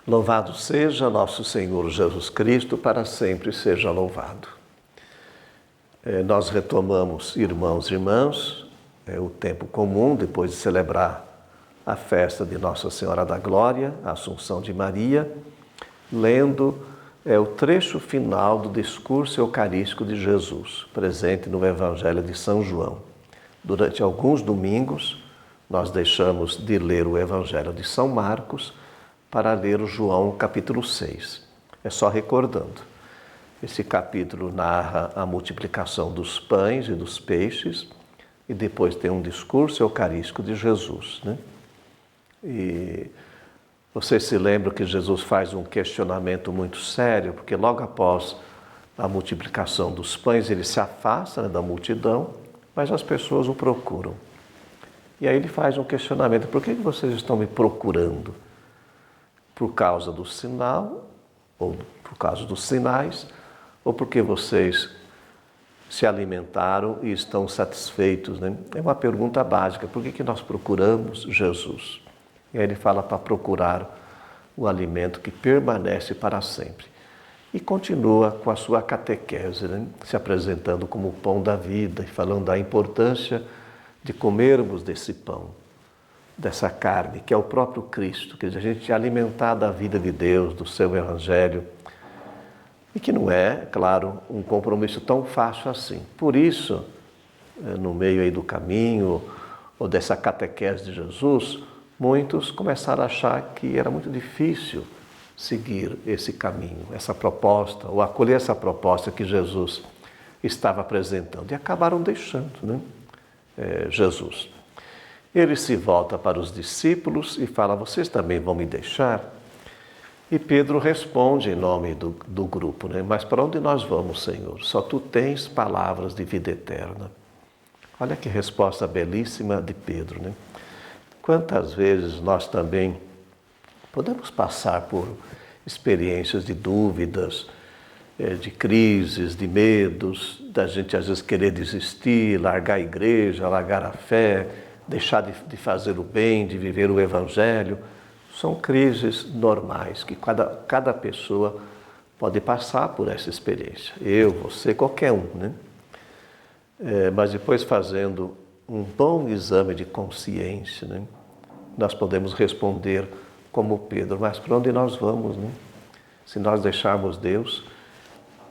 Louvado seja nosso Senhor Jesus Cristo, para sempre seja louvado. Nós retomamos, irmãos e irmãs, o tempo comum, depois de celebrar a festa de Nossa Senhora da Glória, a Assunção de Maria, lendo o trecho final do discurso eucarístico de Jesus, presente no Evangelho de São João. Durante alguns domingos, nós deixamos de ler o Evangelho de São Marcos para ler o João capítulo 6. É só recordando. Esse capítulo narra a multiplicação dos pães e dos peixes e depois tem um discurso eucarístico de Jesus, né? E vocês se lembram que Jesus faz um questionamento muito sério, porque logo após a multiplicação dos pães ele se afasta, né, da multidão, mas as pessoas o procuram. E aí ele faz um questionamento: por que vocês estão me procurando? Por causa do sinal, ou por causa dos sinais, ou porque vocês se alimentaram e estão satisfeitos, né? É uma pergunta básica: por que nós procuramos Jesus? E aí ele fala para procurar o alimento que permanece para sempre. E continua com a sua catequese, né? Se apresentando como o pão da vida e falando da importância de comermos desse pão, dessa carne, que é o próprio Cristo, que a gente é alimentar da vida de Deus, do seu Evangelho, e que não é, claro, um compromisso tão fácil assim. Por isso, no meio aí do caminho, ou dessa catequese de Jesus, muitos começaram a achar que era muito difícil seguir esse caminho, essa proposta, ou acolher essa proposta que Jesus estava apresentando, e acabaram deixando, né, Jesus. Ele se volta para os discípulos e fala: vocês também vão me deixar? E Pedro responde em nome do grupo, né? Mas para onde nós vamos, Senhor? Só tu tens palavras de vida eterna. Olha que resposta belíssima de Pedro, né? Quantas vezes nós também podemos passar por experiências de dúvidas, de crises, de medos, da gente às vezes querer desistir, largar a igreja, largar a fé, deixar de fazer o bem, de viver o Evangelho. São crises normais que cada pessoa pode passar por essa experiência. Eu, você, qualquer um, né? Mas depois, fazendo um bom exame de consciência, né, nós podemos responder como Pedro: mas para onde nós vamos, né? Se nós deixarmos Deus,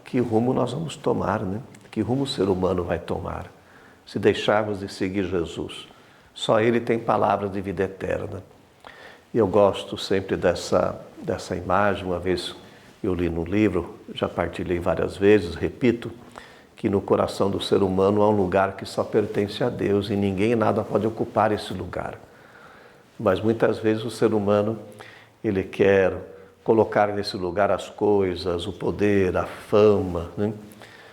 que rumo nós vamos tomar, né? Que rumo o ser humano vai tomar? Se deixarmos de seguir Jesus, só Ele tem palavras de vida eterna. E eu gosto sempre dessa imagem. Uma vez eu li no livro, já partilhei várias vezes, repito, que no coração do ser humano há um lugar que só pertence a Deus e ninguém e nada pode ocupar esse lugar. Mas muitas vezes o ser humano, ele quer colocar nesse lugar as coisas, o poder, a fama, né,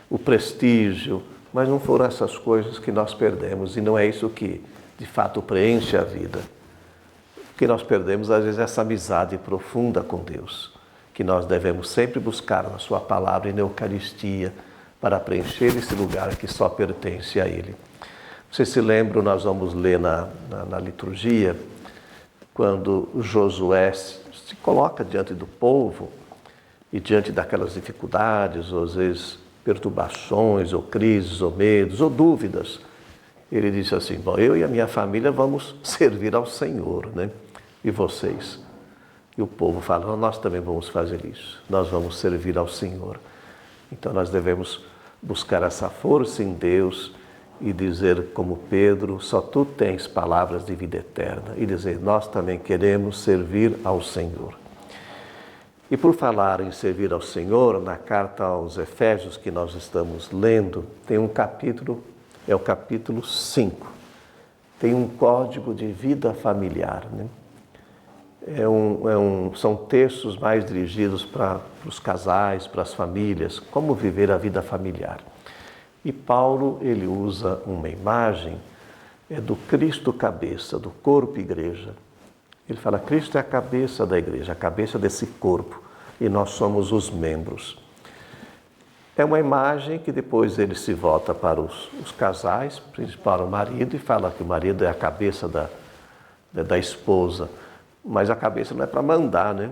o prestígio, mas não foram essas coisas que nós perdemos, e não é isso que de fato preenche a vida. O que nós perdemos às vezes é essa amizade profunda com Deus, que nós devemos sempre buscar na sua palavra e na Eucaristia, para preencher esse lugar que só pertence a Ele. Vocês se lembram, nós vamos ler na liturgia, quando Josué se coloca diante do povo e diante daquelas dificuldades, ou às vezes perturbações, ou crises, ou medos, ou dúvidas. Ele disse assim: bom, eu e a minha família vamos servir ao Senhor, né? E vocês? E o povo fala: nós também vamos fazer isso, nós vamos servir ao Senhor. Então nós devemos buscar essa força em Deus e dizer como Pedro: só tu tens palavras de vida eterna, e dizer: nós também queremos servir ao Senhor. E por falar em servir ao Senhor, na carta aos Efésios que nós estamos lendo, tem um capítulo, é o capítulo 5, tem um código de vida familiar, né? São textos mais dirigidos para os casais, para as famílias, como viver a vida familiar. E Paulo, ele usa uma imagem do Cristo cabeça, do corpo igreja. Ele fala: Cristo é a cabeça da igreja, a cabeça desse corpo, e nós somos os membros. É uma imagem que depois ele se volta para os casais, para o marido, e fala que o marido é a cabeça da esposa. Mas a cabeça não é para mandar, né?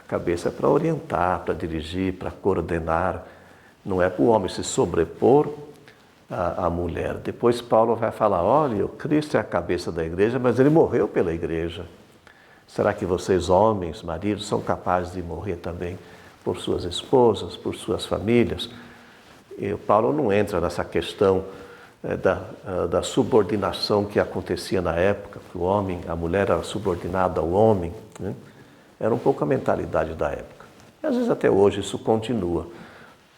cabeça é para orientar, para dirigir, para coordenar. Não é para o homem se sobrepor à mulher. Depois Paulo vai falar, olha, o Cristo é a cabeça da igreja, mas ele morreu pela igreja. Será que vocês, homens, maridos, são capazes de morrer também por suas esposas, por suas famílias? E o Paulo não entra nessa questão da subordinação que acontecia na época, que o homem, a mulher era subordinada ao homem, né? Era um pouco a mentalidade da época. E às vezes até hoje isso continua.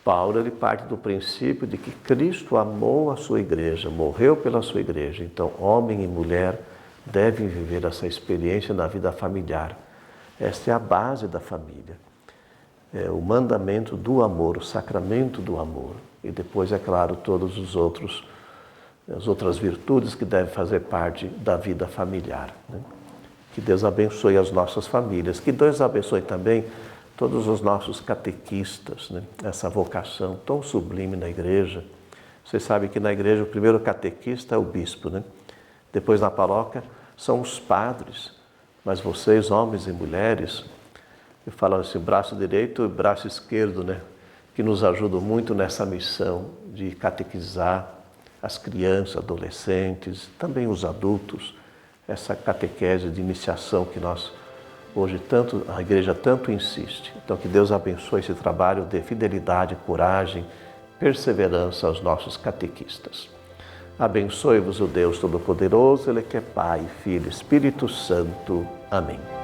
Paulo ele parte do princípio de que Cristo amou a sua igreja, morreu pela sua igreja. Então, homem e mulher devem viver essa experiência na vida familiar. Esta é a base da família. É o mandamento do amor, o sacramento do amor. E depois, é claro, todos as outras virtudes que devem fazer parte da vida familiar, né? Que Deus abençoe as nossas famílias. Que Deus abençoe também todos os nossos catequistas, né? Essa vocação tão sublime na igreja. Vocês sabem que na igreja o primeiro catequista é o bispo, né? Depois na paróquia são os padres. Mas vocês, homens e mulheres, eu falo assim, braço direito e braço esquerdo, né? Que nos ajudam muito nessa missão de catequizar as crianças, adolescentes, também os adultos, essa catequese de iniciação que nós hoje a igreja tanto insiste. Então que Deus abençoe esse trabalho, dê fidelidade, coragem, perseverança aos nossos catequistas. Abençoe-vos o Deus Todo-Poderoso, Ele que é Pai, Filho, Espírito Santo. Amém.